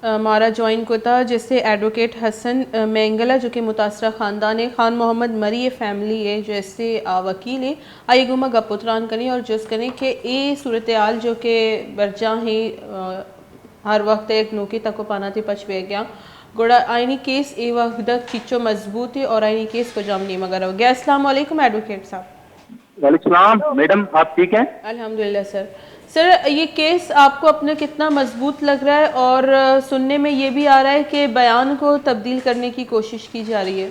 हमारा जॉइन को था जिससे एडवोकेट हसन मेंगला जो कि मुतासरा ख़ानदान है ख़ान मोहम्मद मरी ये फैमिली है जैसे वकील है आई गुमा गपुत्रान करें और जस करें कि ये सूरत हाल जो कि बर्जा है हर वक्त एक नौकी तक पाना थी पचवे गया गोड़ा आईनी केस ए वक्त खिंचो मजबूत है और आईनी केस को जाम नहीं मगर हो गया। अस्सलाम वालेकुम एडवोकेट साहब। वालेकुम मैडम, आप ठीक हैं? अल्हम्दुलिल्लाह सर। सर ये केस आपको अपने कितना मजबूत लग रहा है और सुनने में ये भी आ रहा है कि बयान को तब्दील करने की कोशिश की जा रही है।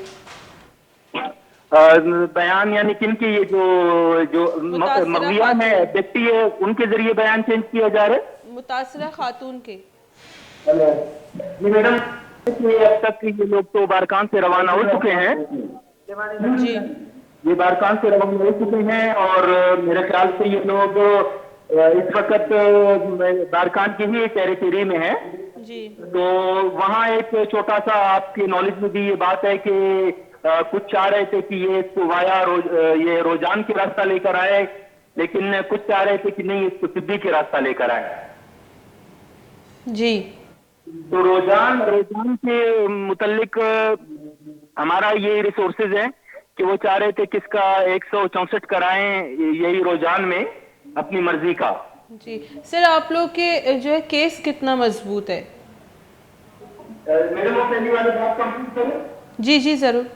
बयान यानी किन के? ये जो जो मुतासरा मगविया है, खातून, व्यक्ति है, उनके जरिए बयान चेंज किया जा रहा है। मुतासरा खातून के। जी मैडम, अब तक ये लोग तो बारकान से रवाना हो चुके हैं। जी ये बारकान से रवाना हो चुके हैं और मेरे ख्याल से ये लोग इस वक्त बारकान की ही टेरिटरी में है। जी तो वहाँ एक छोटा सा आपके नॉलेज में भी ये बात है कि कुछ चाह रहे थे कि ये इसको वाया ये रोजान के रास्ता लेकर आए, लेकिन कुछ चाह रहे थे कि नहीं, इसको सिद्दी के रास्ता लेकर आए। जी तो रोजान रोजान के मुतल्लिक हमारा ये रिसोर्सेज है कि वो चाह रहे थे कि इसका 164 कराएं यही रोजान में अपनी मर्जी का। जी सर, आप लोग के जो है केस कितना मजबूत है? मैडम वो पहली वाली बात कंप्लीट करूं? जी जी जरूर।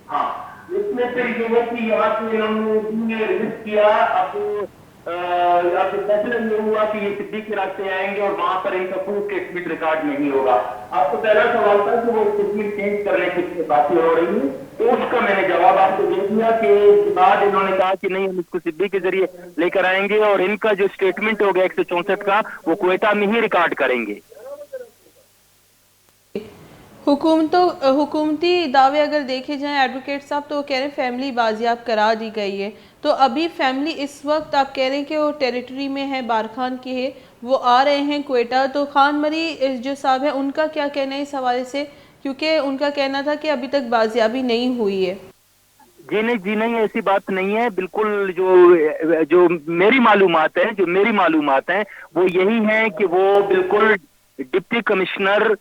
हाँ, इसमें फिर ये है कि यहाँ से इन्होंने रजिस्ट किया। अब फैसला ये हुआ कि ये सिद्दीक के रास्ते आएंगे और वहां पर इनका कोई स्टेटमेंट रिकॉर्ड नहीं होगा। आपको पहला सवाल था कि वो स्टेटमेंट चेंज करने की बातें हो रही है, तो उसका मैंने जवाब आपको दे दिया कि इसके बाद इन्होंने कहा कि नहीं, हम इसको सिद्दीक के जरिए लेकर आएंगे और इनका जो स्टेटमेंट होगा 164 का, वो क्वेटा में ही रिकॉर्ड करेंगे। हुकूमती दावे अगर देखे जाएं एडवोकेट साहब तो वो कह रहे हैं फैमिली बाजियाब करा दी गई है। तो अभी फैमिली इस वक्त आप कह रहे हैं कि वो टेरिटरी में है, बारखान के है, वो आ रहे हैं क्वेटा। तो खान मरी जो साहब है उनका क्या कहना है इस हवाले से, क्योंकि उनका कहना था कि अभी तक बाजियाबी नहीं हुई है। जी नहीं, ऐसी बात नहीं है। बिल्कुल जो जो मेरी मालूमात है वो यही है कि वो बिल्कुल डिप्टी कमिश्नर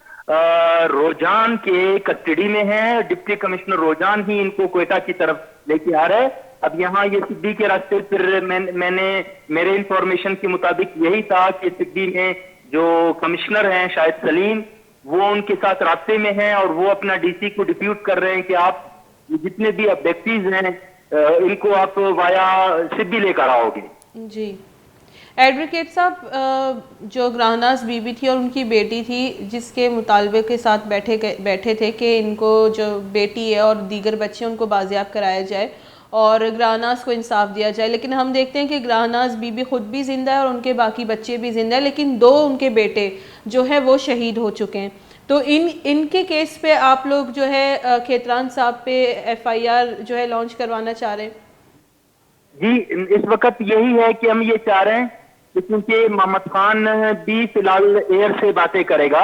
रोजान के कस्टडी में है। डिप्टी कमिश्नर रोजान ही इनको क्वेटा की तरफ लेके आ रहा है। अब यहाँ ये सिद्दी के रास्ते फिर मैंने मेरे इंफॉर्मेशन के मुताबिक यही था कि सिद्दी में जो कमिश्नर हैं शायद सलीम, वो उनके साथ रास्ते में हैं और वो अपना डीसी को डिप्यूट कर रहे हैं कि आप जितने भी अब्जेक्टिव्स हैं इनको आप वाया सिद्दी लेकर आओगे। जी एडवोकेट साहब, जो ग्राहनाज बीबी थी और उनकी बेटी थी जिसके मुतालबे के साथ बैठे थे कि इनको जो बेटी है और दीगर बच्चे उनको बाजियाब कराया जाए और ग्राहनाज को इंसाफ दिया जाए, लेकिन हम देखते हैं कि ग्राहनाज बीबी खुद भी जिंदा है और उनके बाकी बच्चे भी जिंदा है, लेकिन दो उनके बेटे जो है वो शहीद हो चुके हैं। तो इनके केस पे आप लोग जो है खेतरान साहब पे FIR जो है लॉन्च करवाना चाह रहे हैं? जी, इस वक्त यही है कि हम ये चाह रहे हैं क्योंकि मोहम्मद खान भी फिलहाल एयर से बातें करेगा।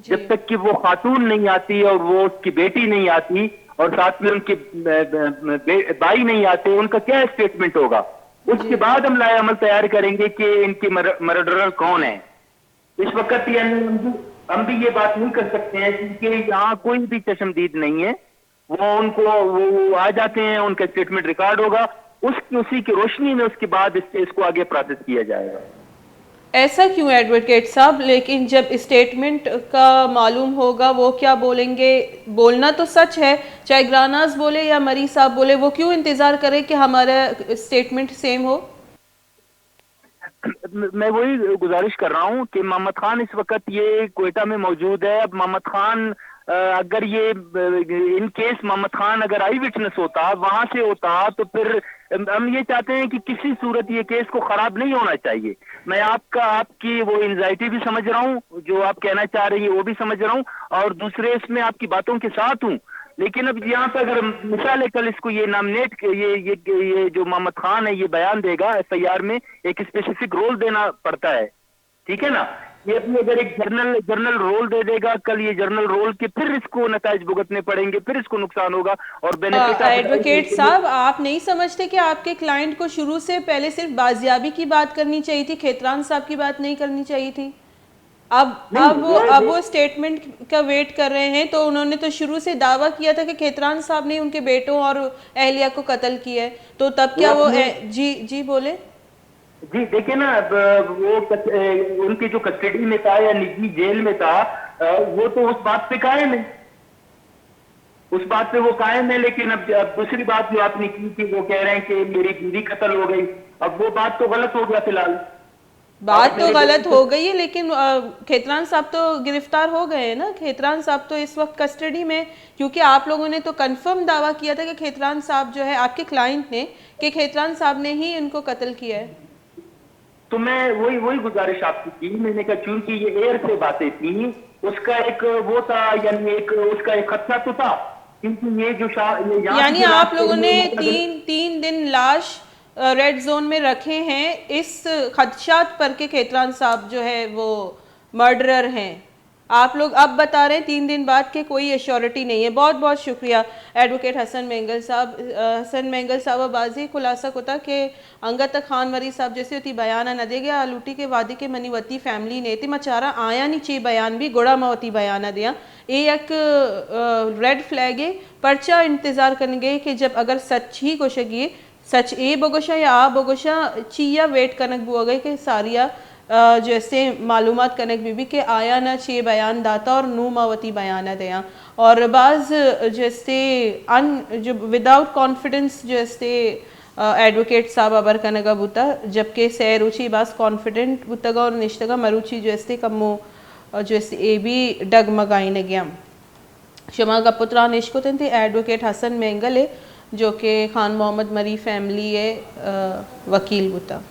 जब तक कि वो खातून नहीं आती और वो उसकी बेटी नहीं आती और साथ में उनके भाई नहीं आते, उनका क्या स्टेटमेंट होगा? उसके बाद हम लाए अमल तैयार करेंगे कि इनके मर्डरर कौन है। इस वक्त यानी हम भी ये बात नहीं कर सकते हैं क्योंकि यहाँ कोई भी चशमदीद नहीं है। वो आ जाते हैं, उनका स्टेटमेंट रिकॉर्ड होगा, उसी की रोशनी में उसके बाद इसको आगे प्रोसेस किया जाएगा। ऐसा क्यों एडवोकेट साहब? लेकिन जब स्टेटमेंट का मालूम होगा वो क्या बोलेंगे, बोलना तो सच है, चाहे ग्रानाज बोले या मरी साहब बोले, वो क्यों इंतजार करे कि हमारा स्टेटमेंट सेम हो? मैं वही गुजारिश कर रहा हूँ कि मोहम्मद खान इस वक्त ये क्वेटा में मौजूद है। अब मोहम्मद खान अगर ये इन केस मोहम्मद खान अगर आई विटनेस होता, वहां से होता, तो फिर हम ये चाहते हैं कि किसी सूरत ये केस को खराब नहीं होना चाहिए। मैं आपकी वो एंजाइटी भी समझ रहा हूँ, जो आप कहना चाह रही है वो भी समझ रहा हूँ और दूसरे इसमें आपकी बातों के साथ हूँ। लेकिन अब यहाँ पे अगर मिसाल कल इसको ये नामिनेट ये जो मोहम्मद खान है ये बयान देगा FIR में, एक स्पेसिफिक रोल देना पड़ता है, ठीक है ना? ये अपने अगर एक जर्नल रोल दे देगा कल, ये जर्नल रोल के फिर इसको नताइज भुगतने पड़ेंगे, फिर इसको नुकसान होगा और बेनिफिट। एडवोकेट साहब, आप नहीं समझते कि आपके क्लाइंट को शुरू से पहले सिर्फ बाजियाबी की बात करनी चाहिए थी, खेतरान साहब की बात नहीं करनी चाहिए थी? अब वो स्टेटमेंट का वेट कर रहे हैं। तो उन्होंने तो शुरू से दावा किया था कि खेतरान साहब ने उनके बेटों और अहलिया को कत्ल किया है, तो तब क्या वो जी जी बोले। जी देखिए ना, अब उनकी जो कस्टडी में था या निजी जेल में था, वो तो उस बात पे कायम है, उस बात पे वो कायम है। लेकिन अब दूसरी बात जो आपने की कि वो कह रहे हैं कि मेरी बीवी कत्ल हो गई, अब वो बात तो गलत हो गया फिलहाल। बात तो गलत हो गई है, लेकिन खेतरान साहब तो गिरफ्तार हो गए हैं ना। खेतरान साहब तो इस वक्त कस्टडी में, क्योंकि आप लोगों ने तो कंफर्म दावा किया था कि खेतरान साहब जो है, आपके क्लाइंट ने, कि खेतरान साहब ने ही इनको कत्ल किया है। तो मैं वही गुजारिश आपकी की, मैंने कहा चूंकि ये एयर से बातें थी, उसका एक वो था, यानी एक उसका एक खतरा तो था, क्योंकि ये जो यानी आप लोगों ने तीन दिन लाश रेड जोन में रखे हैं इस खदशात पर के खेतरान साहब जो है वो मर्डरर हैं। आप लोग अब बता रहे हैं 3 दिन बाद के कोई एश्योरिटी नहीं है। बहुत बहुत शुक्रिया एडवोकेट हसन मेंगल साहब। हसन मेंगल साहब बाजी खुलासा कोता कि अंगत खान वरी साहब जैसे होती बयान न दे गया आलूटी के वादी के मनीवती फैमिली ने ती मचारा आया नहीं चाहिए बयान भी गोड़ा मवती बयान दिया। ये एक रेड फ्लैग है। पर्चा इंतज़ार करेंगे कि जब अगर सच ही कोशगी सच ए बगोशा या आ बगोशा चिया वेट कनक बुआ गई कि सारिया जैसे मालूमात कनक बीबी के आया ना चे बयान दाता और नू मावती बयान दया। और बाज़ जैसे जो विदाउट कॉन्फिडेंस जैसे एडवोकेट साहब अबर कनगा बुता, जबकि सैरुचि बास कॉन्फिडेंट बुतगा और निश्तगा मरुचि जैसे कमो जैसे ए भी डगमगाई न गया। शमा का पुत्रा निश्को थे एडवोकेट हसन मेंगल है, जो कि खान मोहम्मद मरी फैमिली है वकील बुता।